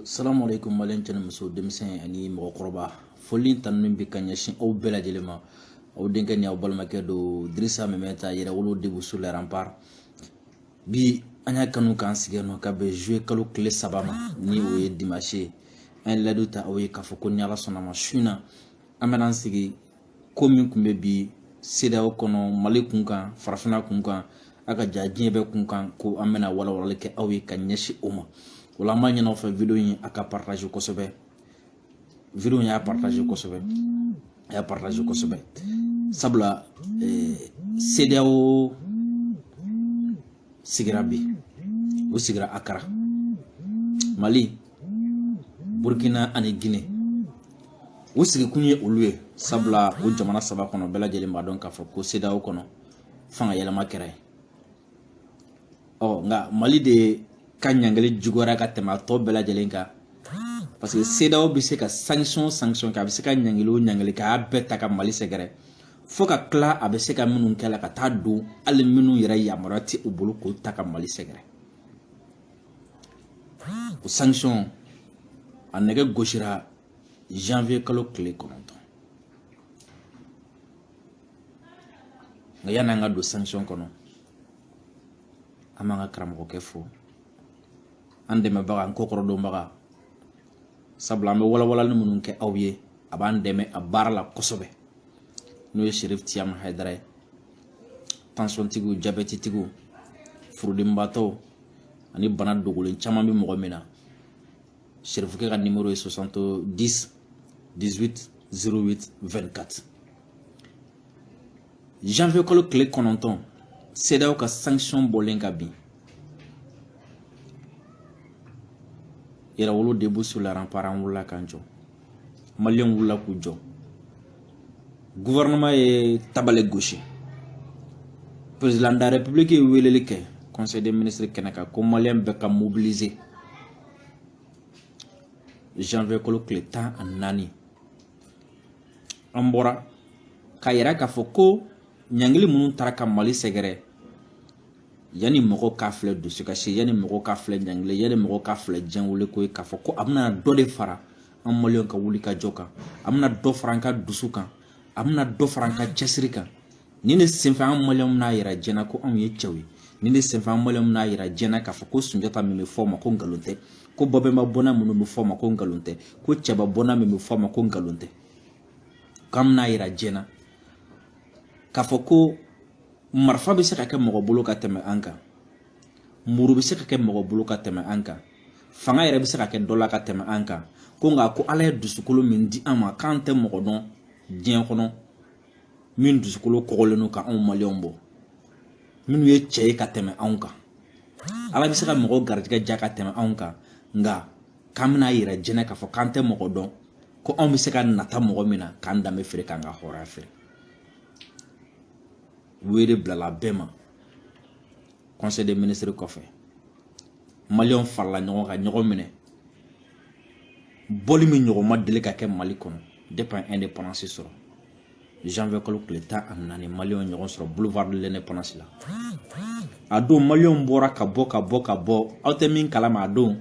Salamu alaikum malen tɛnɛ muso denmisɛn ani mɔgɔkɔrɔba foli tanun bɛ ka ɲɛsin aw bɛɛ lajɛlen ma aw denkɛ ni aw balimakɛ don Dirisa Mɛmɛta yɛrɛwolo Debu sur les remparts bi an y'a kanu k'an sigi nɔ ka bɛn juillet kalo tile 3 ma ni o ye dimanche ye an ye layidu ta aw ye k'a fɔ ko ni Ala sɔnna ma su in na an bɛna an sigi ko min tun bɛ bi CEDEAO kɔnɔ Mali kunkan farafinna kunkan a ka ja diɲɛ bɛɛ kunkan ko an bɛna walawalali kɛ aw ye ka ɲɛsin o ma. Wala an b'a ɲini aw fɛ video in a ka partage kosɛbɛ video in y'a partage kosɛbɛ a y'a partage kosɛbɛ sabula CEDEAO sigira bi o sigira Akara Mali Burkina ani Guinée o sigikun ye olu ye sabula o jamana saba kɔnɔ bɛɛ lajɛlen b'a dɔn k'a fɔ ko CEDEAO kɔnɔ fanga yɛlɛma kɛra ye nka Mali de ka ɲangili juguyara ka tɛmɛ a tɔ bɛɛ lajɛlen kan parce que CEDEAO bɛ se ka sanction kɛ a bɛ se ka ɲangili o ɲangili kɛ a bɛɛ ta ka Mali sɛgɛrɛ fo ka tila a bɛ se ka minnu kɛ la ka taa don hali minnu yɛrɛ yamaruya tɛ u bolo k'o ta ka Mali sɛgɛrɛ o sanction a nɛgɛ gosira janvier kalo tile 9 nka yanni an ka don sanction kɔnɔ an b'an ka karamɔgɔkɛ fo an dɛmɛbaga an kokɔrɔdonbaga sabula an bɛ walawalali minnu kɛ aw ye a b'an dɛmɛ a baara la kosɛbɛ n'o ye Sheriff Tiyama Haidara ye tension tigiw diabète tigiw furudenbaatɔw ani bana dogolen caman bɛ mɔgɔ min na Sheriffkɛ ka numéro ye 70 18 08 24 janvier kalo tile 9 CEDEAO ka sanction bɔlen ka bin yɛrɛwolo Debu sur les remparts an wulila k'an jɔ Maliens wulila k'u jɔ gouvernement ye tabale gosi président de la république ye weleli kɛ conseil des ministres kɛnɛ kan ko Maliens bɛɛ ka mobiliser janvier kalo tile 14 an bɔra k'a yira k'a fɔ ko ɲangili minnu taara ka Mali sɛgɛrɛ yani mɔgɔ ka filɛ dusukasi yani mɔgɔ ka filɛ ɲangile yani mɔgɔ ka filɛ jɛnwele ko ye k'a fɔ ko a bɛna dɔ de fara an Maliens ka wuli ka jɔ kan a bɛna dɔ fara an ka dusu kan a bɛna dɔ fara an ka cɛsiri kan ni ne senfɛ an Maliens n'a yira jɛnna ko anw ye cɛw ye ni ne senfɛ an Maliens n'a yira jɛnna k'a fɔ ko Sunjata min bɛ fɔ o ma ko nkalon tɛ ko Babɛnba Bɔnna minnu bɛ fɔ o ma ko nkalon tɛ ko Cɛba Bɔnna min bɛ fɔ o ma ko nkalon tɛ k'an bɛna yira jɛnna k'a fɔ ko marifa bɛ se ka kɛ mɔgɔ bolo ka tɛmɛ an kan muru bɛ se ka kɛ mɔgɔ bolo ka tɛmɛ an kan fanga yɛrɛ bɛ se ka kɛ dɔ la ka tɛmɛ an kan ko nka ko Ala ye dusukolo min di an ma k'an tɛ mɔgɔ dɔn diɲɛ kɔnɔ min dusukolo kɔgɔlen don ka anw Maliens bɔ minnu ye cɛ ye ka tɛmɛ anw kan Ala bɛ se ka mɔgɔ garijɛgɛ ja ka tɛmɛ anw kan nka k'an bɛna yira jɛnɛ k'a fɔ k'an tɛ mɔgɔ dɔn ko anw bɛ se ka nata mɔgɔ min na k'an danbe feere k'an ka hɔrɔnya feere wele bilala bɛɛ ma conseil des ministres kɔfɛ Maliens farala ɲɔgɔn kan ɲɔgɔn minɛ bɔli min ɲɔgɔn ma deli ka kɛ Mali kɔnɔ depuis indépendance sɔrɔ janvier kalo tile 14 Maliens ɲɔgɔn sɔrɔ boulevard de l'indépendance la a don Maliens bɔra ka bɔ aw tɛ min kalama a don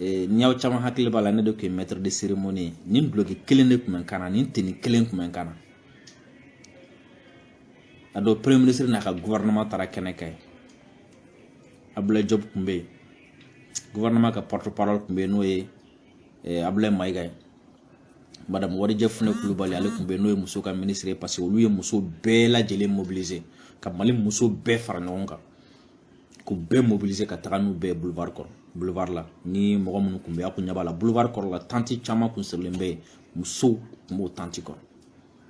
ni aw caman hakili b'a la ne de tun ye maître de cérémonie nin duloki kelen de tun bɛ n kan na nin tenue kelen tun bɛ n kan na a don premier ministre n'a ka gouvernement taara kɛnɛ kan Abdoulaye Diop tun bɛ yen gouvernement ka porte parole tun bɛ yen n'o ye Abdoulaye Mayiga ye madame Warijɛ Funɛ Kulubali ale tun bɛ yen n'o ye muso ka ministre ye parce que olu ye muso bɛɛ lajɛlen mobiliser ka Mali muso bɛɛ fara ɲɔgɔn kan k'u bɛɛ mobiliser ka taga n'u bɛɛ boulevard kɔrɔ boulevard la ni mɔgɔ minnu tun bɛ a kun ɲɛ b'a la boulevard kɔrɔ la tente caman kun sirilen bɛ yen musow tun b'o tente kɔrɔ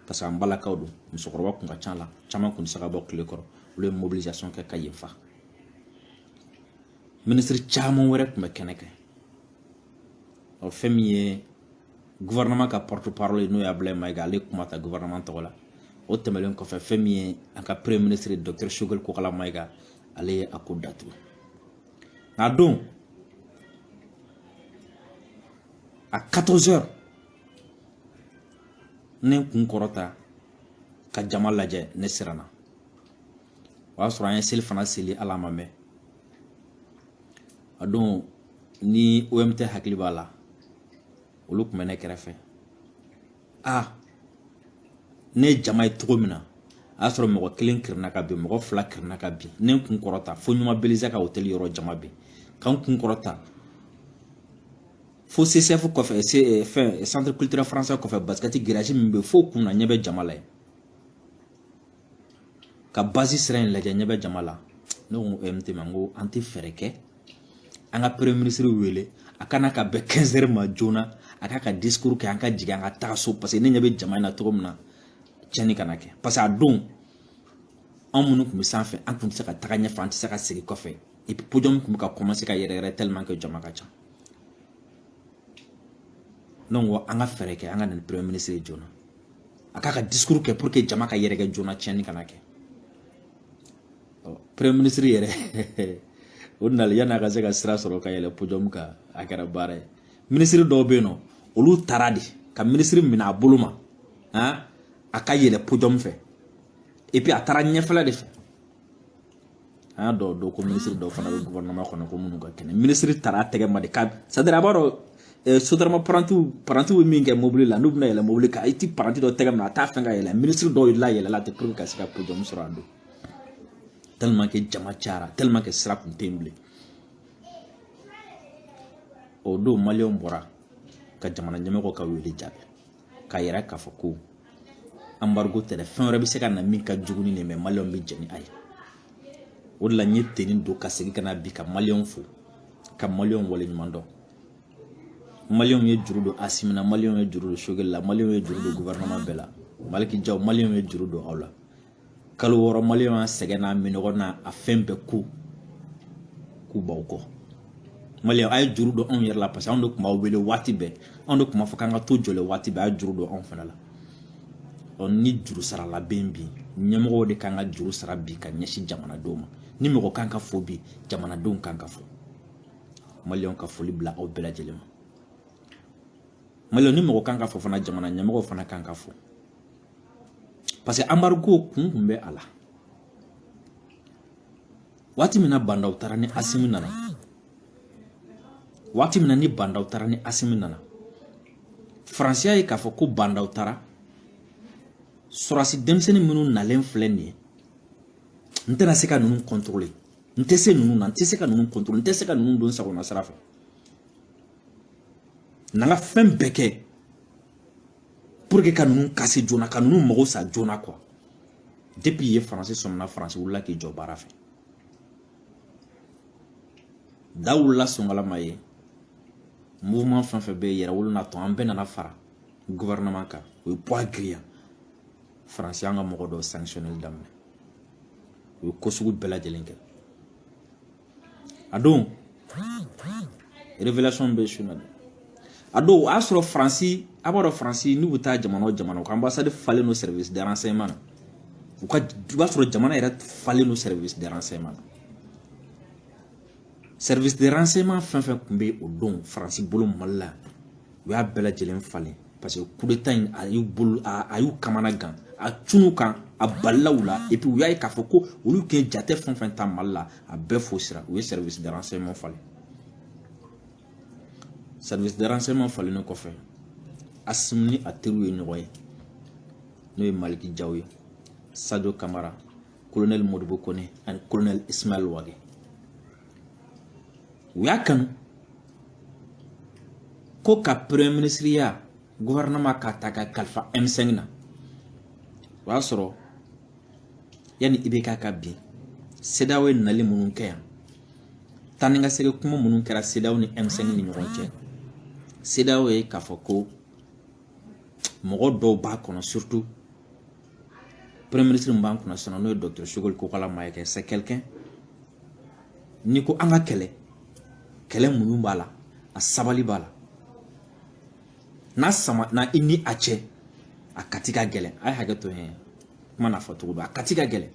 parce que an balakaw don musokɔrɔba kun ka ca la caman kun tɛ se ka bɔ tile kɔrɔ olu ye mobilisation kɛ ka yen fa ministre caman wɛrɛ tun bɛ kɛnɛ kan fɛn min ye gouvernement ka porte parole n'o ye Abdoulaye Mayiga ale kuma ta gouvernement tɔgɔ la o tɛmɛlen kɔfɛ fɛn min ye an ka premier ministre docteur Choguel Kokala Mayiga ale ye a ko datugu nka don à 14h ne kun kɔrɔta ka jama lajɛ ne siranna o y'a sɔrɔ an ye seli fana seli Ala ma mɛn a don ni OMT hakili b'a la olu tun bɛ ne kɛrɛfɛ ne ye jama ye cogo min na a y'a sɔrɔ mɔgɔ kelen kirina ka bin mɔgɔ fila kirina ka bin ne kun kɔrɔta fo ɲuman belize ka hôtel yɔrɔ jama bin kan kun kɔrɔta fo CCF kɔfɛ fɛn centre culturel français kɔfɛ basketi garage min bɛ fo kun na ɲɛ bɛ jama la ye ka base sira in lajɛ ɲɛ bɛ jama la ne ko MT ma n ko an tɛ fɛɛrɛ kɛ an ka premier ministre wele a kana ka bɛn 15 heures ma joona a ka ka discours kɛ an ka jigin an ka taga so parce que ne ɲɛ bɛ jama in na cogo min na tiɲɛni kana kɛ parce que a don an minnu tun bɛ sanfɛ an tun tɛ se ka taga ɲɛfɛ an tɛ se ka segin kɔfɛ et puis podium tun bɛ ka commencer ka yɛrɛyɛrɛ tellement que jama ka ca donc an ka fɛɛrɛ kɛ an ka na ni premier ministre ye joona a ka discours kɛ pour que jama ka yɛrɛkɛ joona tiɲɛni kana kɛ premier ministre yɛrɛ o nali yan'a ka se ka sira sɔrɔ ka yɛlɛ podium kan a kɛra baara ye ministre dɔw bɛ yen nɔ olu taara de ka ministre minɛ a bolo ma a ka yɛlɛ podium fɛ et puis a taara ɲɛfɛla de fɛ an y'a dɔn ko ministre dɔw fana bɛ gouvernement kɔnɔ ko minnu ka kɛnɛ ministre taara a tɛgɛ ma de ka c'est à dire a b'a dɔn sotarama parantiw bɛ min kɛ mobili la n'u bɛna yɛlɛ mobili kan i ti paranti dɔ tɛgɛ minɛ a t'a fɛn ka yɛlɛ ministre dɔw la yɛlɛla ten pour que ka se ka podium sɔrɔ a don tellement que jama cayara tellement que sira tun tɛ yen bilen o don maliyɛnw bɔra ka jamana ɲɛmɔgɔw ka wele jaabi k'a yɛrɛ k'a fɔ ko embargo tɛ dɛ fɛn wɛrɛ bɛ se ka na min ka jugu ni nin mais maliyɛnw bɛ jɛn ni a ye o de la n ye tenni don ka segin ka na bi ka maliyɛnw fo ka maliyɛnw waleɲuman dɔn maliyɛnw ye juru don Asimi na maliyɛnw ye juru don Sogɛli la maliyɛnw ye juru don gouvernement bɛɛ la Maliki Jaw maliyɛnw ye juru don aw la kalo 6 maliyɛnw y'a sɛgɛn n'a minɔgɔ n'a a fɛn bɛɛ k'u b'aw kɔ maliyɛnw a ye juru don anw yɛrɛ la parce que anw de tun b'aw wele waati bɛɛ anw de tun b'a fɔ k'an ka to jɔlen waati bɛɛ a ye juru don anw fana la ni juru sarala bɛ yen bi ɲɛmɔgɔw de kan ka juru sara bi ka ɲɛsin jamanadenw ma ni mɔgɔ kan ka fɔ bi jamanadenw kan ka fɔ maliyɛnw ka foli bila aw bɛɛ lajɛlen ma maliyɛnw ni mɔgɔ kan ka fɔ fana jamana ɲɛmɔgɔw fana kan ka fɔ parce que embargo kun bɛ a la waati min na bandaw taara ni Asimi nana waati min na ni bandaw taara ni Asimi nana Faransiya ye k'a fɔ ko bandaw taara sɔrɔdasi denmisɛnnin minnu nalen filɛ nin ye n tɛna se ka ninnu contrôler n tɛ se ninnu na n tɛ se ka ninnu contrôler n tɛ se ka ninnu don sagona sira fɛ n'an ka fɛn bɛɛ kɛ pour que ka ninnu kasi joona ka ninnu mago sa joona quoi depuis ye Faransi sɔmina Faransi wulila k'i jɔ baara fɛ da wulila Sɔngɔlama ye mouvement fɛn fɛn bɛ yɛrɛ wolo na tɔn an bɛɛ nana fara gouvernement kan o ye poids giriya Faransi an ka mɔgɔ dɔw sanctionnel daminɛ u ye ko sugu bɛɛ lajɛlen kɛ a don révélation bɛ su na dɛ a don o y'a sɔrɔ Faransi a b'a dɔn Faransi n'u bɛ taa jamana o jamana u ka ambassade falen no service de renseignement na u b'a sɔrɔ jamana yɛrɛ falen no service de renseignement na service de renseignement fɛn fɛn tun bɛ o don Faransi bolo Mali la u y'a bɛɛ lajɛlen falen parce que coup d'état in a y'u kamana gan a tunu kan a balila u la et puis u y'a ye k'a fɔ ko olu kɛ jate fɛn fɛn ta Mali la a bɛɛ fo sira u ye service de renseignement falen service de renseignement falennen kɔfɛ Asimi ni a teriw ye ɲɔgɔn ye n'o ye Maliki Jaw ye Sadio Kamara colonel Modibo Kone ani colonel Ismaël Wage u y'a kanu ko ka premier ministre ya gouvernement ka ta ka kalifa M5 na o y'a sɔrɔ yanni IBK ka bin CEDEAO ye nali minnu kɛ yan taa ni ka segin kuma minnu kɛra CEDEAO ni M5 ni ɲɔgɔn cɛ CEDEAO ye k'a fɔ ko mɔgɔ dɔw b'a kɔnɔ surtout premier ministre min b'an kunna sisan n'o ye docteur Sogɛli Kokala Mayakɛ c'est quelqu'un ni ko an ka kɛlɛ muɲu b'a la a sabali b'a la na i ni a cɛ a kati ka gɛlɛn a ye hakɛ to yen kuma n'a fɔ cogo don a kati ka gɛlɛn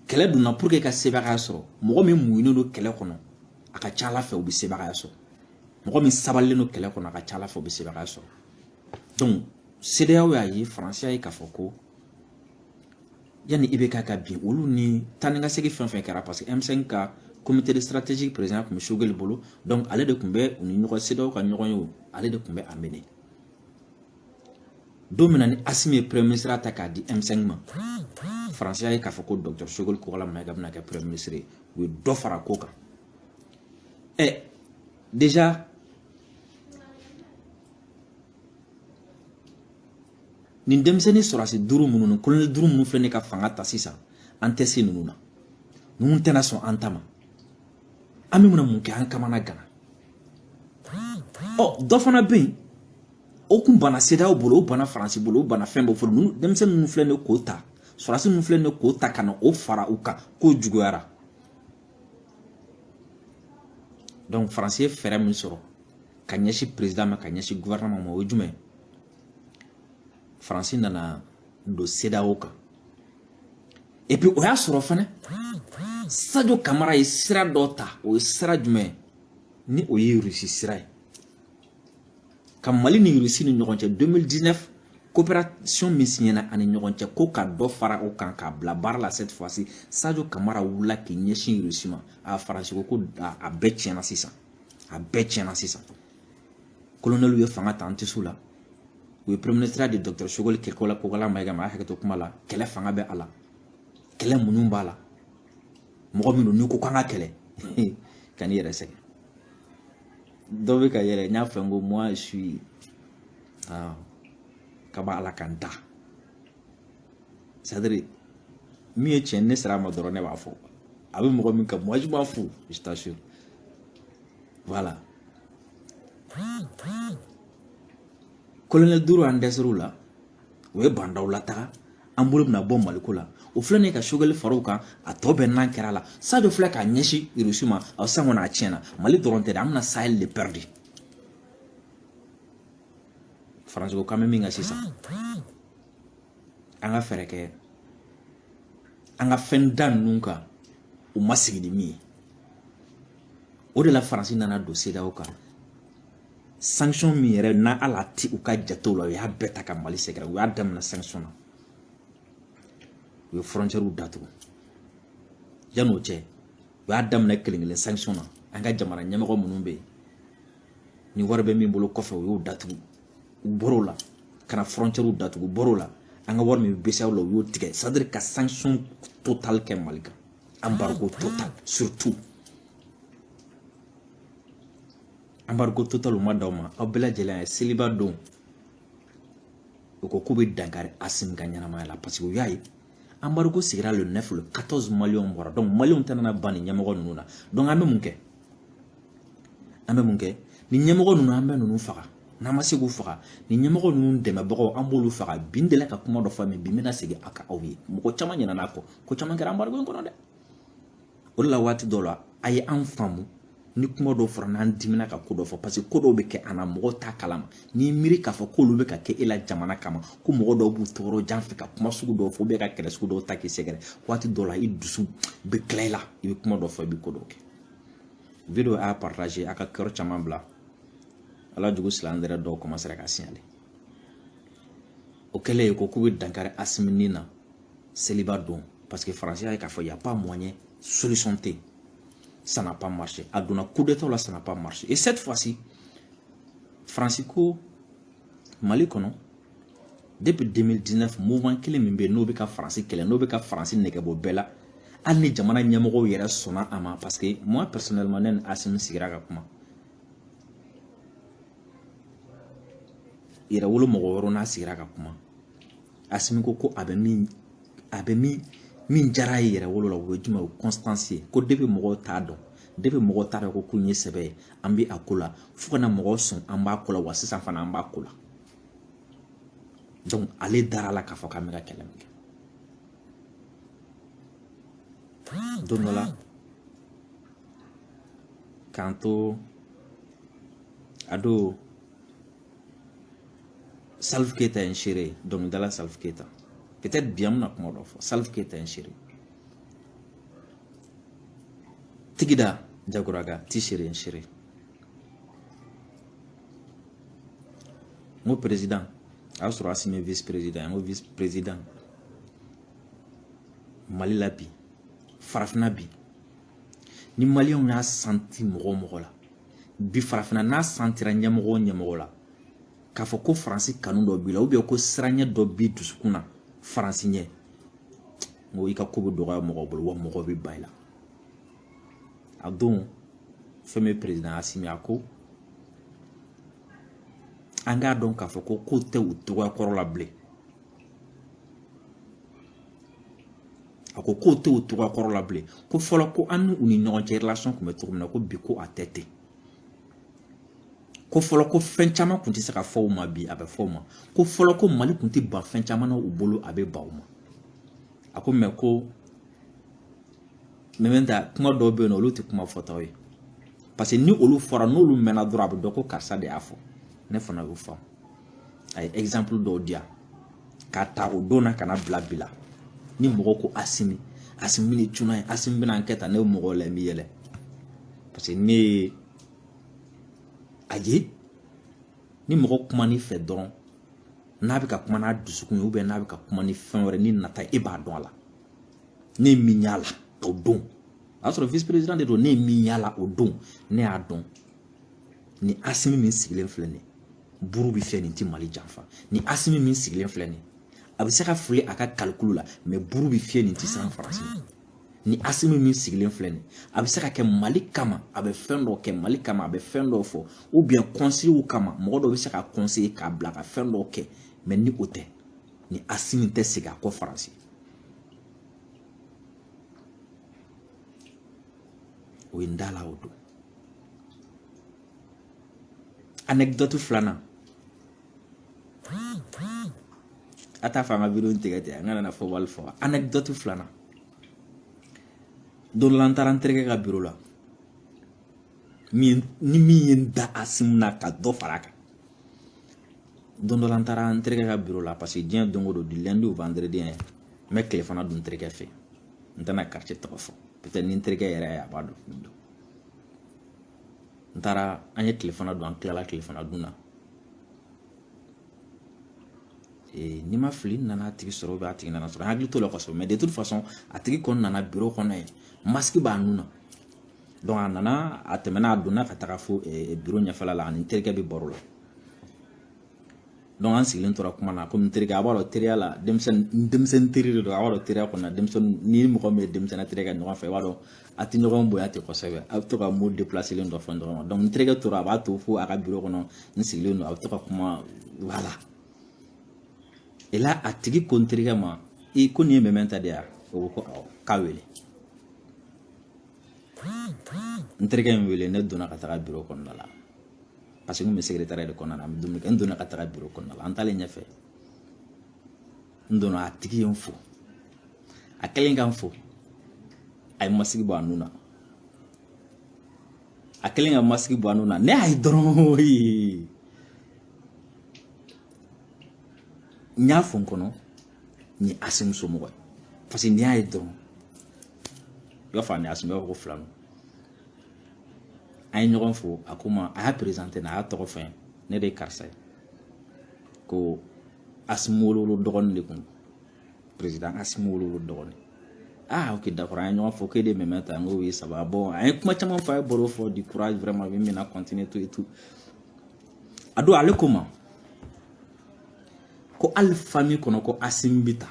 kɛlɛ dunna pour que ka sebagaya sɔrɔ mɔgɔ min muɲunen don kɛlɛ kɔnɔ a ka ca Ala fɛ u bɛ sebagaya sɔrɔ mɔgɔ min sabalilen don kɛlɛ kɔnɔ a ka ca Ala fɛ u bɛ sebagaya sɔrɔ donc CEDEAO y'a ye Faransi y'a ye k'a fɔ ko yanni IBK ka bin olu ni taa ni ka segin fɛn fɛn kɛra parce que M5 ka comité de stratégie président tun bɛ Choguel bolo donc ale de tun bɛ u ni ɲɔgɔn CEDEAO ka ɲɔgɔn ye o ale de tun bɛ a mené don min na ni Assimi ye premier ministre ta k'a di M5 ma Faransi y'a ye k'a fɔ ko docteur Choguel Kokala Mayiga bɛna kɛ premier ministre ye u ye dɔ fara ko kan déjà nin denmisɛnnin sɔrɔsi duuru minnu ni colonel duuru minnu filɛ ne ka fanga ta sisan an tɛ se ninnu na ninnu tɛna sɔn an ta ma an bɛ mun kɛ an kamana gana dɔ fana bɛ yen o kun banna CEDEAO bolo o banna Faransi bolo o banna fɛn bɛɛ fɔlɔ ninnu denmisɛnnin ninnu filɛ ne k'o ta sɔrɔsi ninnu filɛ ne k'o ta ka na o fara u kan k'o juguyara donc Faransi ye fɛɛrɛ min sɔrɔ ka ɲɛsin président ma ka ɲɛsin gouvernement ma o ye jumɛn ye Faransi nana don CEDEAO kan et puis o y'a sɔrɔ fana Sadio Kamara ye sira dɔ ta o ye sira jumɛn ni o ye Russie sira ye ka Mali ni Russie ni ɲɔgɔn cɛ 2019 coopération min signena ani ɲɔgɔn cɛ ko ka dɔ fara o kan k'a bila baara la cette fois-ci Sadio Kamara wulila k'i ɲɛsin Russie ma Faransi ko a bɛɛ tiɲɛna sisan a bɛɛ tiɲɛna sisan colonel ye fanga ta an tɛ s'u la u ye premier ministre de docteur Choguel Kokala Mayiga ma a hakɛto kuma la kɛlɛ fanga bɛ a la kɛlɛ munun b'a la mɔgɔ min don n'i ko k'an ka kɛlɛ ka n'i yɛrɛ sɛgɛn dɔ bɛ ka yɛlɛ n y'a fɔ n ko moi je suis kaba ala kan da c'est-à-dire min ye tiɲɛ ne sera a ma dɔrɔn ne b'a fɔ a bɛ mɔgɔ min ka moi je m'en fous je t'assure voilà colonel duuru an dɛsɛr'u la o ye bandaw lataga an bolo bɛna bɔ Maliko la o filɛ nin ka Choguel far'o kan a tɔ bɛɛ nan kɛra la Sadio filɛ k'a ɲɛsin Russie ma sisan kɔni a tiɲɛna Mali dɔrɔn tɛ dɛ an bɛna Sahel de perdre Faransi ko k'an bɛ min ka sisan an ka fɛɛrɛ kɛ an ka fɛn da ninnu kan u ma sigi ni min ye o de la Faransi nana don CEDEAO kan sanction min yɛrɛ n'a ala ti u ka jatew la u y'a bɛɛ ta ka Mali sɛgɛrɛ u y'a daminɛ sanction na u ye frontière datugu yan'o cɛ u y'a daminɛ kelen kelen sanction na an ka jamana ɲɛmɔgɔ minnu bɛ yen ni wari bɛ min bolo kɔfɛ u y'o datugu u bɔr'o la ka na frontière datugu u bɔr'o la an ka wari min bɛ BCEAO la u y'o tigɛ c'est à dire ka sanction totale kɛ Mali kan embargo total surtout embargo total ma d'aw ma aw bɛɛ lajɛlen ye seliba don u ko k'u bɛ dankari Assimi ka ɲɛnamaya la parce que u y'a ye embargo sigira le 9 le 14 maliyɛnw bɔra donc maliyɛnw tɛna ban ni ɲɛmɔgɔ ninnu na donc an bɛ mun kɛ ni ɲɛmɔgɔ ninnu an bɛ ninnu faga n'an ma se k'u faga ni ɲɛmɔgɔ ninnu dɛmɛbagaw an b'olu faga bi n delila ka kuma dɔ fɔ min bi n bɛna segin a kan aw ye mɔgɔ caman ɲinɛna a kɔ ko caman kɛra embargo in kɔnɔ dɛ o de la waati dɔw la a ye an faamu ni kuma dɔw fɔra n'an dimina ka ko dɔ fɔ parce que ko dɔw bɛ kɛ an na mɔgɔw t'a kalama n'i miiri k'a fɔ k'olu bɛ ka kɛ e la jamana kama ko mɔgɔ dɔw b'u tɔɔrɔ jan fɛ ka kuma sugu dɔw fɔ ka kɛlɛ sugu dɔw ta k'i sɛgɛrɛ waati dɔw la i dusu bɛ tila i la i bɛ kuma dɔ fɔ i bɛ ko dɔw kɛ video a partager a ka kɛyɔrɔ caman bila ala jugu silamɛ dɔw commencera ka signaler o kɛlen ye ko k'u bɛ dankari Assimi ni na seliba don parce que Faransi y'a ye k'a fɔ y a pas moyen solution tɛ ça n'a pas marché. A donné coup d'état là, ça n'a pas marché. Et cette fois-ci, Francisco Mali kono depuis 2019 mouvement kelen min bɛ n'o bɛ ka Faransi kɛlɛ n'o bɛ ka Faransi nɛgɛbɔ bɛɛ la hali ni jamana ɲɛmɔgɔw yɛrɛ sɔnna a ma parce que moi personnellement ne ni Assimi sigira ka kuma yɛrɛ wolo mɔgɔ wɛrɛw n'a sigira ka kuma Assimi ko a bɛ min jara ye yɛrɛ wolo la o ye jumɛn o constance ye ko depuis mɔgɔw t'a dɔn depuis mɔgɔw t'a dɔn ko kun ye sɛbɛ ye an bɛ a ko la fo kana mɔgɔw sɔn an b'a ko la wa sisan fana an b'a ko la donc ale dara la k'a fɔ k'an bɛ ka kɛlɛ min kɛ don dɔ la k'an to a don Salif Keita ye n seere dɔnkilidala Salif Keita peut-être bien na kuma dɔ fɔ Salif Keita ye n seere Tigida Jagoraga ti seere n seere n ko président a y'a sɔrɔ Assimi ye vice président n ko vice président Mali la bi farafinna bi ni malien y'a senti mɔgɔ la bi farafina n'a sentira ɲɛmɔgɔ la k'a fɔ ko faransi kanu dɔ b'i la ou bien ko siranɲɛ dɔ b'i dusukun na faransi ɲɛ n ko i ka ko bɛ dɔgɔya mɔgɔ bolo wa mɔgɔ bɛ ban i la a don fɛn min président Asimi a ko an k'a dɔn k'a fɔ ko kow tɛ u togoya kɔrɔ la bilen a ko kow tɛ u togoya kɔrɔ la bilen ko fɔlɔ ko an ni u ni ɲɔgɔn cɛ relation tun bɛ cogo min na ko bi ko a tɛ ten ko fɔlɔ ko fɛn caman tun tɛ se ka fɔ u ma bi a bɛ fɔ u ma ko fɔlɔ ko Mali tun tɛ ban fɛn caman na u bolo a bɛ ban u ma a ko mais ko mɛmɛnta kuma dɔw bɛ yen nɔ olu tɛ kuma fɔtaw ye parce que ni olu fɔra n'olu mɛnna dɔrɔn a bɛ dɔn ko karisa de y'a fɔ ne fana y'o faamu a ye exemple dɔw di yan k'a ta o don na ka na bila bi la ni mɔgɔ ko Asimi ni cunna ye Asimi bɛna an kɛ tan ne ye mɔgɔw la n bɛ yɛlɛ parce que ne ye a ye ni mɔgɔ kuma n'i fɛ dɔrɔn n'a bɛ ka kuma n'a dusukun ye ou bien n'a bɛ ka kuma ni fɛn wɛrɛ ni nata e b'a dɔn a la ne ye min y'a la o don o y'a sɔrɔ vice président de don ne ye min y'a la o don ne y'a dɔn ni Asimi min sigilen filɛ nin ye buru bɛ fiyɛ nin tɛ Mali janfa ni Asimi min sigilen filɛ nin ye a bɛ se ka fili a ka calcul la mais buru bɛ fiyɛ nin tɛ siran faransi ni Asimi min sigilen filɛ nin ye a bɛ se ka kɛ Mali kama a bɛ fɛn dɔ kɛ Mali kama a bɛ fɛn dɔ fɔ ou bien conseil kama mɔgɔ dɔ bɛ se ka conseiller k'a bila ka fɛn dɔ kɛ mais ni o tɛ ni Asimi tɛ segin a kɔ faransi o ye n da la o don anecdote filanan a t'a fɔ an ka video tigɛ ten an ka na fɔ wali fɔ anecdote filanan don dɔ la n taara n terikɛ ka bureau la ni min ye n da Asimi na ka dɔ fara a kan don dɔ la n taara n terikɛ ka bureau la parce que diɲɛ don o don du lundi au vendredi n bɛ tilefana dun n terikɛ fɛ n tɛna quartier tɔgɔ fɔ peut-être ni n terikɛ yɛrɛ ye a b'a dɔn n taara an ye tilefana dun an tilala tilefana dun na ni ma fili n nana a tigi sɔrɔ ou bien a tigi nana sɔrɔ n hakili t'o la kosɛbɛ mais de toute façon a tigi kɔni nana bureau kɔnɔ yen masque b'a nun na donc a nana a tɛmɛna a donna ka taga fo bureau ɲɛfɛla la ani n terikɛ bɛ baro la donc an sigilen tora kuma na komi n terikɛ a b'a dɔn teriya la denmisɛnnin teri de don a b'a dɔn teriya kɔnɔ denmisɛnnin ni mɔgɔ min ye denmisɛnnin terikɛ ɲɔgɔn fɛ i b'a dɔn a tɛ ɲɔgɔn bonya ten kosɛbɛ a bɛ to ka mot déplacé len dɔ fɔ ɲɔgɔn ma donc n terikɛ tora a b'a to fo a ka bureau kɔnɔ n sigilen don a bɛ to ka kuma voilà et là a tigi ko n terikɛ ma ko nin ye mɛmɛnta de ya o ko awɔ k'a wele n terikɛ in wele ne donna ka taga bureau kɔnɔna la parce que n kun bɛ secrétariat de kɔnɔna na n bɛ dumuni kɛ n donna ka taga bureau kɔnɔna la an taalen ɲɛfɛ n donna a tigi ye n fo a kɛlen ka n fo a ye masigi bɔ a nun na a kɛlen ka masigi bɔ a nun na ne y'a ye dɔrɔn n y'a fɔ n kɔnɔ n ye Asimi somɔgɔ ye parce que n'i y'a ye dɔrɔn i b'a fɔ a ni Asimi i b'a fɔ ko filanu an ye ɲɔgɔn fo a ko ma a y'a présenté na a y'a tɔgɔ fɔ n ye ne de ye karisa ye ko Asimi wolowolo dɔgɔnin de kun président Asimi wolowolo dɔgɔnin ah ok d'accord an ye ɲɔgɔn fo k'e de mɛmɛnta n ko oui ça va bon an ye kuma caman fɔ a ye baro fɔ du courage vraiment min bɛna continuer tout et tout a don ale ko ma ko hali famille kɔnɔ ko Asimi bɛ ta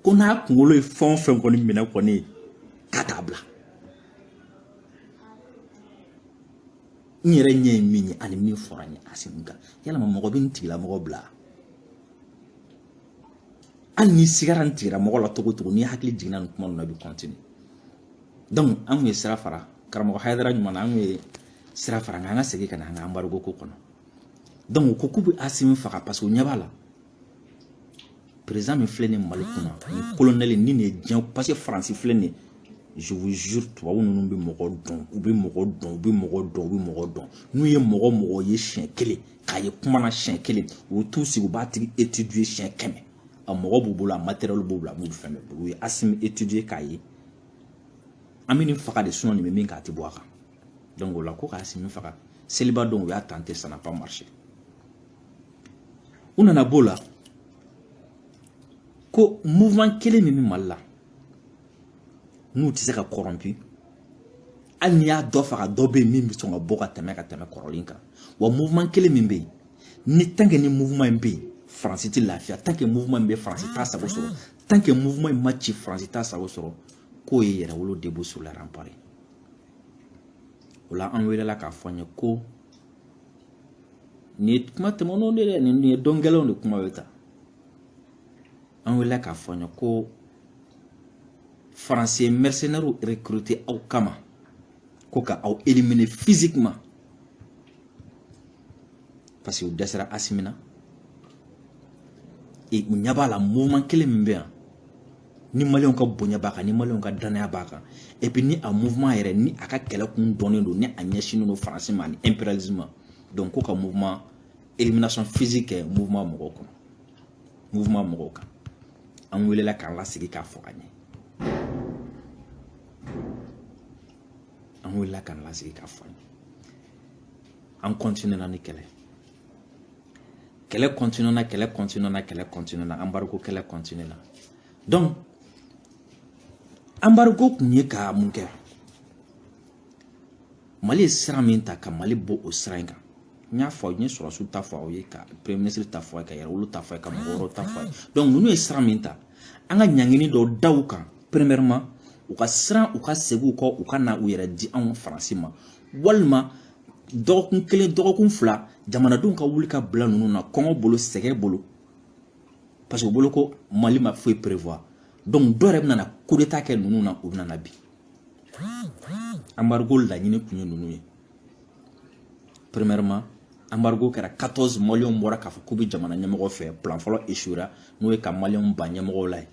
ko n'a kunkolo ye fɛn o fɛn kɔni minɛ kɔni k'a t'a bila n yɛrɛ ɲɛ ye min ye ani min fɔra n ye Asimi kan yalama mɔgɔ bɛ n tigilamɔgɔ bila hali ni sigara n tigilamɔgɔ la togo togo ni hakili jiginna nin kuma ninnu na i bɛ continuer donc an kun ye sira fara karamɔgɔ Hayidara ɲuman na an kun ye sira fara nka an ka segin ka na an ka embargo ko kɔnɔ donc u ko k'u bɛ Asimi faga parce que u ɲɛ b'a la président min filɛ nin ye Mali kunna ni colonel ni nin ye diɲɛ parce que Faransi filɛ nin ye je vous jure tubabu ninnu bɛ mɔgɔ dɔn u bɛ mɔgɔ dɔn u bɛ mɔgɔ dɔn u bɛ mɔgɔ dɔn n'u ye mɔgɔ ye siɲɛ kelen k'a ye kuma na siɲɛ kelen u t'u sigi u b'a tigi étudier siɲɛ 100 a mɔgɔ b'u bolo a matériel b'u bolo a b'u fɛn bɛɛ bolo u ye Asimi étudier k'a ye an bɛ nin faga de sinon nin bɛ min kɛ a tɛ bɔ a kan donc o la ko ka Asimi faga seliba don u y'a tenté ça n'a pas marché u nana b'o la ko mouvement kelen min bɛ Mali la n'u tɛ se ka corrompu hali n'i y'a dɔ faga dɔ bɛ yen min bɛ sɔn ka bɔ ka tɛmɛ kɔrɔlen kan wa mouvement kelen min bɛ yen ni tant que ni mouvement in bɛ yen Faransi tɛ lafiya tant que mouvement in bɛ Faransi t'a sago sɔrɔ tant que mouvement in ma ci Faransi t'a sago sɔrɔ k'o ye yɛrɛwolo debout sur les remparts o la an welela k'a fɔ an ye ko nin ye kuma tɛmɛnenw de dɛ nin ye dɔn gɛlɛnw de kuma bɛ ta an welela k'a fɔ an ye ko Faransi ye mercenaires recruter aw kama ko ka aw éliminer physiquement parce que u dɛsɛra Asimi na et u ɲɛ b'a la mouvement kelen min bɛ yan ni maliyɛnw ka bonya b'a kan ni maliyɛnw ka danaya b'a kan et puis ni a mouvement yɛrɛ ni a ka kɛlɛ kun dɔnnen don ni a ɲɛsinnen don Faransi ma ani impérialisme donc ko ka mouvement élimination physique kɛ mouvement mɔgɔw kɔnɔ mouvement mɔgɔw kan an welela k'an lasigi k'a fɔ an ye an welela k'an lasigi k'a fɔ an ye an continuera ni kɛlɛ kɛlɛ continuera embargo kɛlɛ continuera donc embargo kun ye ka mun kɛ Mali ye sira min ta ka Mali bɔ o sira in kan n y'a fɔ n ye sɔrɔsiw ta fɔ aw ye ka premier ministre ta fɔ ka yɛrɛwolo ta fɔ ka mɔgɔ wɛrɛw ta fɔ donc ninnu ye sira min ta an ka ɲangini dɔ da u kan premièrement u ka siran u ka segin u kɔ u ka na u yɛrɛ di anw Faransi ma walima dɔgɔkun kelen dɔgɔkun fila jamanadenw ka wuli ka bila ninnu na kɔngɔ bolo sɛgɛ bolo parce que u bolo ko Mali ma foyi prévoir donc dɔ yɛrɛ bɛna coup d'état kɛ ninnu na u bɛna na bi embargo laɲini kun ye ninnu ye premièrement embargo kɛra 14 Maliens bɔra k'a fɔ k'u bɛ jamana ɲɛmɔgɔ fɛ plan fɔlɔ échouera n'o ye ka Maliens ban ɲɛmɔgɔw la ye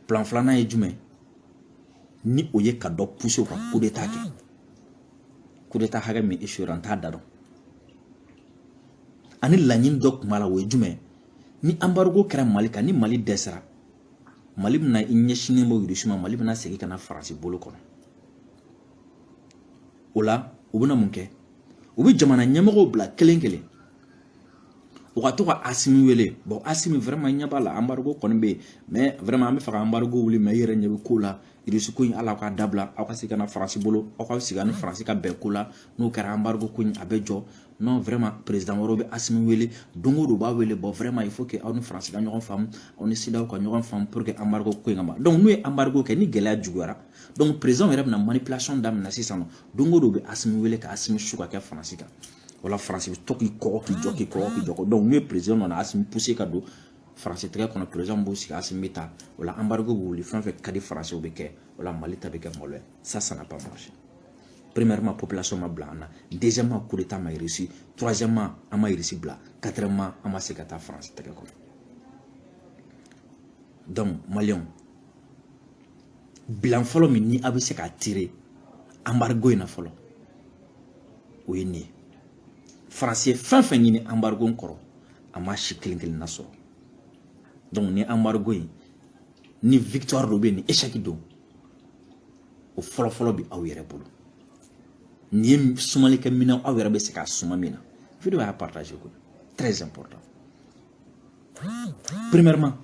plan filanan ye jumɛn ni o ye ka dɔ pousser u ka coup d'état kɛ coup d'état hakɛ min échouera n t'a da dɔn ani laɲini dɔ tun b'a la o ye jumɛn ni embargo kɛra Mali kan ni Mali dɛsɛra Mali bɛna i ɲɛsinnen bɔ Russie ma Mali bɛna segin ka na Faransi bolo kɔnɔ o la u bɛna mun kɛ u bɛ jamana ɲɛmɔgɔw bila kelen kelen u ka to ka Asimi wele bon Asimi vraiment ɲɛ b'a la embargo kɔni bɛ yen mais vraiment an bɛ fɛ ka embargo wuli mais i yɛrɛ ɲɛ bɛ ko la Russie ko in ala k'a dabila aw ka se ka na Faransi bolo aw ka sigi ani Faransi ka bɛn ko la n'o kɛra embargo ko in a bɛ jɔ non vraiment président wɛrɛw bɛ Asimi wele don o don b'a wele bon vraiment il faut que aw ni Faransi ka ɲɔgɔn faamu aw ni CEDEAO ka ɲɔgɔn faamu pour que embargo ko in ka ban donc n'u ye embargo kɛ ni gɛlɛya juguyara donc président yɛrɛ bɛna manipulation daminɛ sisan nɔ don o don bɛ Asimi wele ka Asimi su ka kɛ Faransi kan wala Faransi bɛ to k'i kɔgɔ k'i jɔ k'i kɔgɔ k'i jɔ donc n'u ye président nana Asimi pousser ka don Faransi tɛgɛ kɔnɔ président b'u sigi Asimi bɛ taa wala embargo bɛ wuli fɛn fɛn ka di Faransi o bɛ kɛ wala Mali ta bɛ kɛ malo ye ça n'a pas marché premièrement population ma bila an na deuxièmement coup d'état ma réussi troisièmement an ma réussi bila quatrièmement an ma se ka taa Faransi tɛgɛ kɔnɔ donc Maliens bilan fɔlɔ min ni a bɛ se k'a tirer embargo in na fɔlɔ o ye nin ye Faransi ye fɛn fɛn ɲini embargo in kɔrɔ a ma si kelen kelen na sɔrɔ donc ni embargo in ni victoire dɔ bɛ yen ni échec don o fɔlɔ fɔlɔ bɛ aw yɛrɛ bolo ni ye sumalikɛ minɛn aw yɛrɛ bɛ se k'a suma min na vidéo y'a partager ko très important premièrement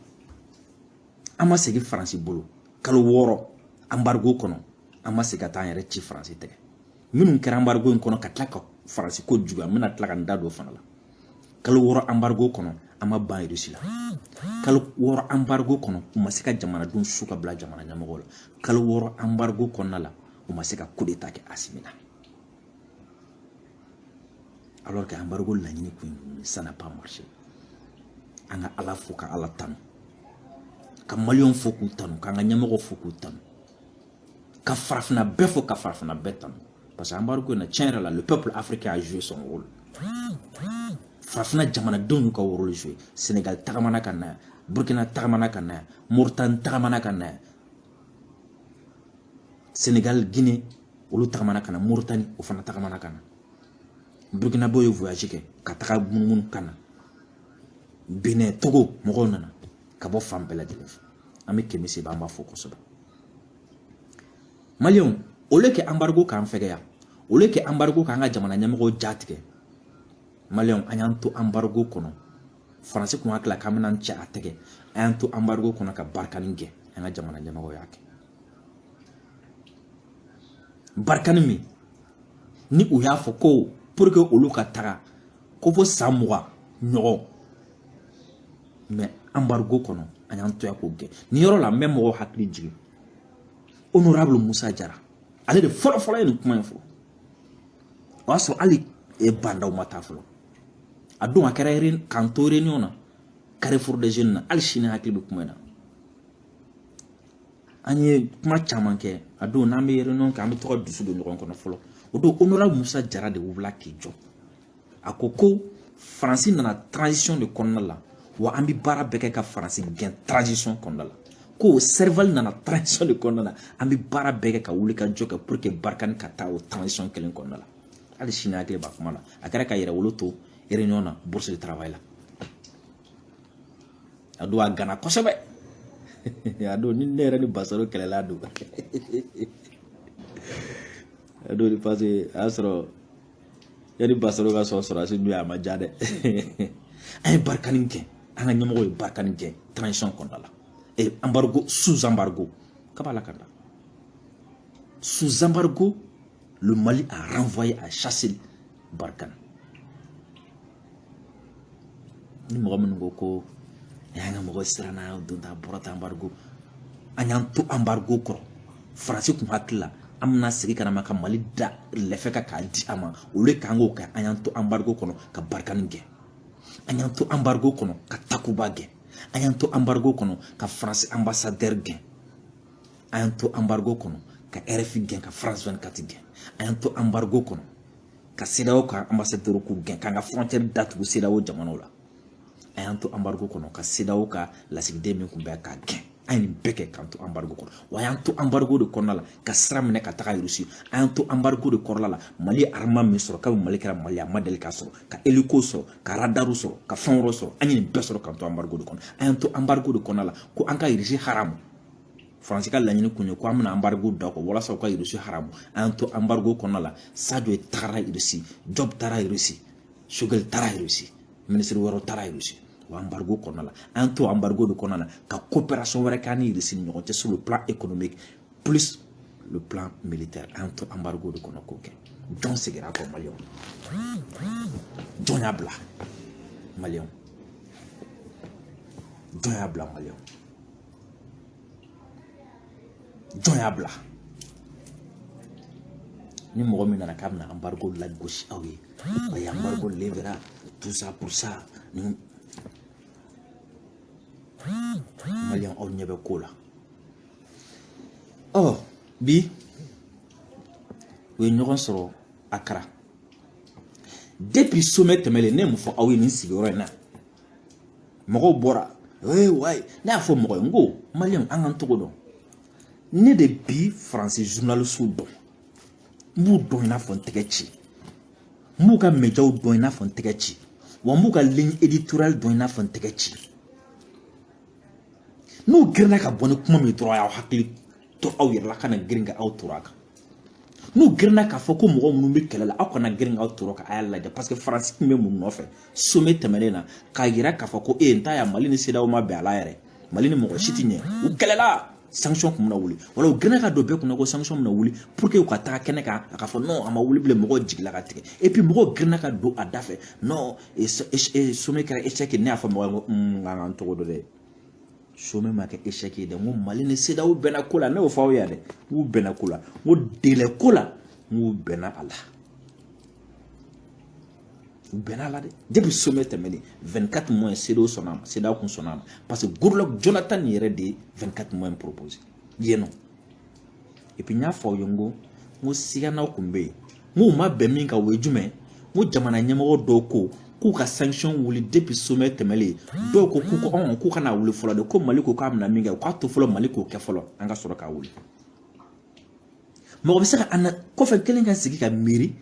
an ma segin Faransi bolo kalo 6 embargo kɔnɔ an ma segin ka taa an yɛrɛ ci Faransi tɛgɛ minnu kɛra embargo in kɔnɔ ka tila ka Faransi ko juguya an bɛna tila ka n da don fana la kalo 6 embargo kɔnɔ an ma ban Russie la kalo 6 embargo kɔnɔ u ma se ka jamanadenw su ka bila jamana ɲɛmɔgɔw la kalo 6 embargo kɔnɔna la u ma se ka coup d'état kɛ Asimi na alors que embargo laɲini kun ça n'a pas marché an ka Ala fo ka Ala tanu ka Maliens fo k'u tanu k'an ka ɲɛmɔgɔw fo k'u tanu ka farafina bɛɛ fo ka farafina bɛɛ tanu parce que embargo in na tiɲɛ yɛrɛ la le peuple africain a joué son rôle farafina jamanadenw y'u ka rôle joué Sénégal tagamana ka na yan Burkina tagamana ka na yan Mauritanie tagamana ka na yan Sénégal Guinée olu tagamana ka na Mauritanie o fana tagamana ka na Burkina bɔ ye voyage kɛ ka taga munumunu ka na Benin Togo mɔgɔw nana ka bɔ fan bɛɛ lajɛlen fɛ an bɛ Kémi Séba an b'a fɔ kosɛbɛ Maliens au lieu que embargo k'an fɛgɛya au lieu que embargo k'an ka jamana ɲɛmɔgɔw jatigɛ Maliens an y'an to embargo kɔnɔ Faransi kun hakili la k'an bɛna cɛ a tɛgɛ an y'an to embargo kɔnɔ ka barikani kɛ an ka jamana ɲɛmɔgɔw y'a kɛ barkani min ni u y'a fɔ ko pour que olu ka taga ko fo san 20 ɲɔgɔn mais embargo kɔnɔ an y'an toya k'o gɛn ni yɔrɔ la n bɛ mɔgɔw hakili jigin honorable Musa Jara ale de fɔlɔ ye nin kuma in fɔ o y'a sɔrɔ hali bandaw ma taa fɔlɔ a don a kɛra k'an to réunion na Carrefour des Jeunes na hali sini hakili bɛ kuma in na an ye kuma caman kɛ a don n'an bɛ réunion kɛ an bɛ to ka dusu don ɲɔgɔn kɔnɔ fɔlɔ o don honorable Musa Jara de wulila k'i jɔ a ko Faransi nana transition de kɔnɔna la wa an bɛ baara bɛɛ kɛ ka Faransi gɛn transition kɔnɔna la ko Serval nana transition de kɔnɔna la an bɛ baara bɛɛ kɛ ka wuli ka jɔ kɛ pour que Barkani ka taa o transition kelen kɔnɔna la hali sini hakili b'a kuma la a kɛra ka yɛrɛ wolo to réunion na bourse de travail la a don a gana kosɛbɛ a don ni ne yɛrɛ ni Basaro kɛlɛla a don a don parce que a y'a sɔrɔ yani Basaro ka sɔrɔ sɔrɔsi n'u ye a ma diya dɛ an ye Barkani gɛn an ka ɲɛmɔgɔ ye Barkani gɛn transition kɔnɔna la embargo sous embargo kaba la kanda sous embargo le Mali a renvoyé à chasser Barkani ni mɔgɔ minnu ko an ka mɔgɔ siranna don ta bɔra ta embargo an y'an to embargo kɔrɔ Faransi kun hakili la an bɛna segin ka na ma ka Mali da lɛfɛ ka k'a di a ma olu kan k'o kɛ an y'an to embargo kɔnɔ ka Barkani gɛn an y'an to embargo kɔnɔ ka Takuba gɛn an y'an to embargo kɔnɔ ka France ambassadeur gɛn an y'an to embargo kɔnɔ ka RFI gɛn ka France 24 gɛn an y'an to embargo kɔnɔ ka CEDEAO ka ambassadeur k'u gɛn k'an ka frontière datugu CEDEAO jamanaw la an y'an to embargo kɔnɔ ka CEDEAO ka lasigiden min kun bɛ k'a gɛn an ye nin bɛɛ kɛ k'an to embargo kɔnɔ wa an y'an to embargo de kɔnɔna la ka sira minɛ ka taga Russie an y'an to embargo de kɔnɔna la Mali arma min sɔrɔ kabi Mali kɛra Mali a ma deli k'a sɔrɔ ka hélico sɔrɔ ka radaru sɔrɔ ka fɛn wɛrɛ sɔrɔ an ye nin bɛɛ sɔrɔ k'an to embargo de kɔnɔ an y'an to embargo de kɔnɔna la ko an ka Russie haramu Faransi ka laɲini kun ye ko an bɛna embargo da kɔ walasa u ka Russie haramu an y'an to embargo kɔnɔna la Sadio tagara Russie Job taara Russie Choguel taara Russie ministre wɛrɛw taara Russie wa embargo kɔnɔna la an to embargo de kɔnɔna la ka coopération wɛrɛ k'an ni Russie ni ɲɔgɔn cɛ sur le plan économique plus le plan militaire an to embargo de kɔnɔ k'o kɛ jɔn seginna kɔ maliyɛnw jɔn y'a bila maliyɛnw jɔn y'a bila maliyɛnw jɔn y'a bila ni mɔgɔ min nana k'a bɛna embargo lagosi aw ye a ye embargo levera tout ça pour ça ni Malien aw ɲɛ bɛ ko la bi u ye ɲɔgɔn sɔrɔ Akara depuis sommet tɛmɛlen ne mun fɔ aw ye nin sigiyɔrɔ in na mɔgɔw bɔra wayi ne y'a fɔ mɔgɔ ye n ko Malien an k'an togo dɔn ne de bi Faransi journalistes dɔn n b'u dɔn i n'a fɔ n tɛgɛ ci n b'u ka médiaw dɔn i n'a fɔ n tɛgɛ ci wa n b'u ka ligne éditoriale dɔn i n'a fɔ n tɛgɛ ci n'u girinna ka bɔ ni kuma min dɔrɔn y'aw hakili to aw yɛrɛ la ka na girin ka aw toro a kan n'u girinna k'a fɔ ko mɔgɔ minnu bɛ kɛlɛ la aw kana girin k'aw toro kan a y'a lajɛ parce que Faransi tun bɛ mun nɔfɛ sommet tɛmɛnen na k'a yira k'a fɔ ko n t'a ya Mali ni CEDEAO ma bɛn a la yɛrɛ Mali ni mɔgɔ si tɛ ɲɛ u kɛlɛla sanction kun bɛna wuli wala u girinna ka don bɛɛ kunna ko sanction bɛna wuli pour que u ka taga kɛnɛ kan a ka fɔ non a ma wuli bilen mɔgɔw jigila ka tigɛ et puis mɔgɔw girinna ka don a da fɛ non sommet kɛra échec ne y'a fɔ mɔgɔ ye ko n k'an togo dɔ dɛ sommet ma kɛ échec ye dɛ n ko Mali ni CEDEAO bɛnna ko la ne y'o fɔ aw ye dɛ n k'u bɛnna ko la n ko délai ko la n k'u bɛnna a la u bɛnna a la dɛ depuis sommet tɛmɛnen 24 mois CEDEAO sɔnna a ma CEDEAO kun sɔnna a ma parce que Goodluck Jonathan yɛrɛ de ye 24 mois proposé yen nɔ et puis n y'a fɔ aw ye n ko siganaw kun bɛ yen n ko u ma bɛn min kan o ye jumɛn n ko jamana ɲɛmɔgɔ dɔw ko k'u ka sanction wuli depuis sommet tɛmɛlen dɔw ko k'u kana wuli fɔlɔ de ko Mali ko k'a bɛna min kɛ u k'a to fɔlɔ Mali k'o kɛ fɔlɔ an ka sɔrɔ k'a wuli mɔgɔ bɛ se ka kɔfɛ kelen ka sigi ka miiri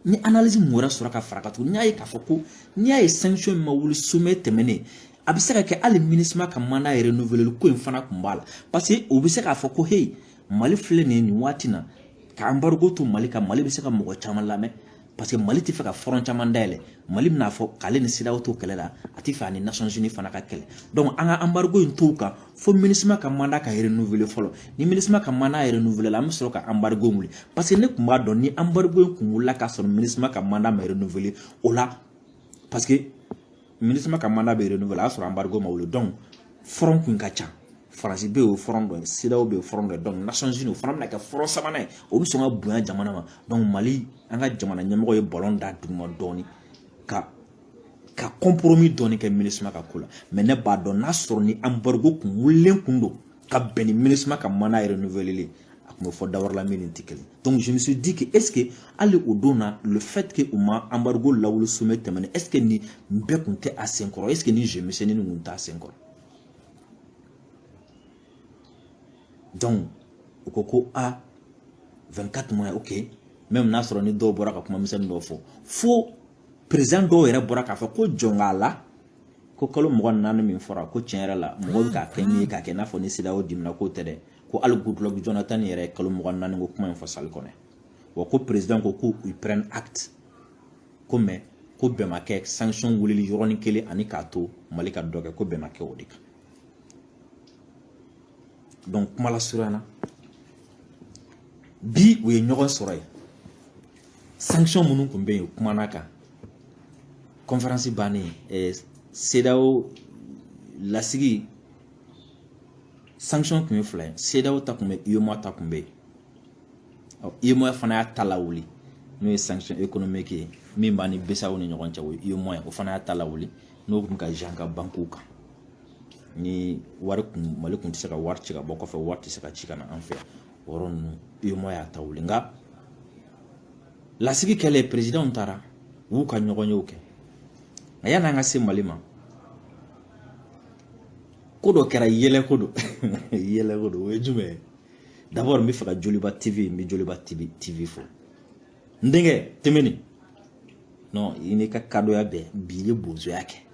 ni analyse mun wɛrɛ sɔrɔ ka fara ka tugu n'i y'a ye k'a fɔ ko n'i y'a ye sanction ma wuli sommet tɛmɛnen a bɛ se ka kɛ hali MINUSMA ka mandat renouveler ko in fana kun b'a la parce que u bɛ se k'a fɔ ko hey Mali filɛ nin waati na ka embargo to Mali kan Mali bɛ se ka mɔgɔ caman lamɛn parce que Mali ti fait ka front caman dayɛlɛ Mali bɛna fɔ k'ale ni CEDEAO to kɛlɛ la a ti fɛ ani Nations Unies fana ka kɛlɛ donc an ka embargo in to kan fo MINUSMA ka mandat ka renouveler fɔlɔ ni MINUSMA ka mandat renouveler la an bɛ sɔrɔ ka embargo wuli parce que ne tun b'a dɔn ni embargo in kun wulila ka sɔrɔ MINUSMA ka mandat ma renouveler o la parce que MINUSMA ka mandat bɛ renouveler a y'a sɔrɔ embargo ma wuli donc front kun ka ca France bɛ o front dɔ CEDEAO bɛ o front dɔ donc Nations Unies o fana bɛna kɛ front sabanan ye o bɛ sɔn ka bonya jamana ma donc Mali an ka jamana ɲɛmɔgɔ ye ballon da duguma dɔɔni ka compromis dɔɔni kɛ MINUSMA ka ko la mais ne b'a dɔn n'a sɔrɔ ni embargo kun wulilen kun don ka bɛn ni MINUSMA ka mandat renouveler a tun bɛ fɔ Dawarala min ni tɛ kelen donc je me suis dit que est-ce que hali o don na le fait que u ma embargo lawuli sommet tɛmɛnen est-ce que ni bɛɛ kun tɛ a sen kɔrɔ est-ce que ni jeu misɛnnin kun t'a sen kɔrɔ donc u ko ko 24 mois ok même n'a sɔrɔ ni dɔw bɔra ka kuma misɛnnin dɔw fɔ fo président dɔw yɛrɛ bɔra k'a fɔ ko jɔn k'a la ko kalo 24 min fɔra ko tiɲɛ yɛrɛ la mɔgɔw bɛ k'a kɛ min ye k'a kɛ n'a fɔ ni CEDEAO dimina k'o tɛ dɛ ko hali Goodluck Jonathan yɛrɛ ye kalo 24 ko kuma in fɔ salle kɔnɔ wa ko président ko k'u prennent acte ko mais ko bɛn ma kɛ sanction wulili yɔrɔnin kelen ani k'a to Mali ka dɔ kɛ ko bɛn ma kɛ o de kan donc kuma lasurunya na bi u ye ɲɔgɔn sɔrɔ yen sanction minnu tun bɛ yen u kumana kan conférence bannen CEDEAO lasigi sanction tun ye fila ye CEDEAO ta tun bɛ UEMOA ta tun bɛ yen UEMOA fana y'a ta lawuli n'o ye sanction économique ye min b'a ni BCEAO ni ɲɔgɔn cɛ o ye UEMOA ye o fana y'a ta lawuli n'o tun ka jan ka bankuw kan ni wari kun Mali kun tɛ se ka wari ci ka bɔ kɔfɛ wari tɛ se ka ci ka na an fɛ o yɔrɔ ninnu UEMOA y'a ta wuli nka lasigi kɛlɛ président taara u y'u ka ɲɔgɔn yew kɛ nka yanni an ka se Mali ma ko dɔ kɛra yɛlɛ ko don yɛlɛ ko don o ye jumɛn ye d'abord n bɛ fɛ ka Joliba TV n bɛ Joliba TV fɔ n denkɛ tɛmɛni non i n'i ka kadoya bɛɛ bi i ye bozoya kɛ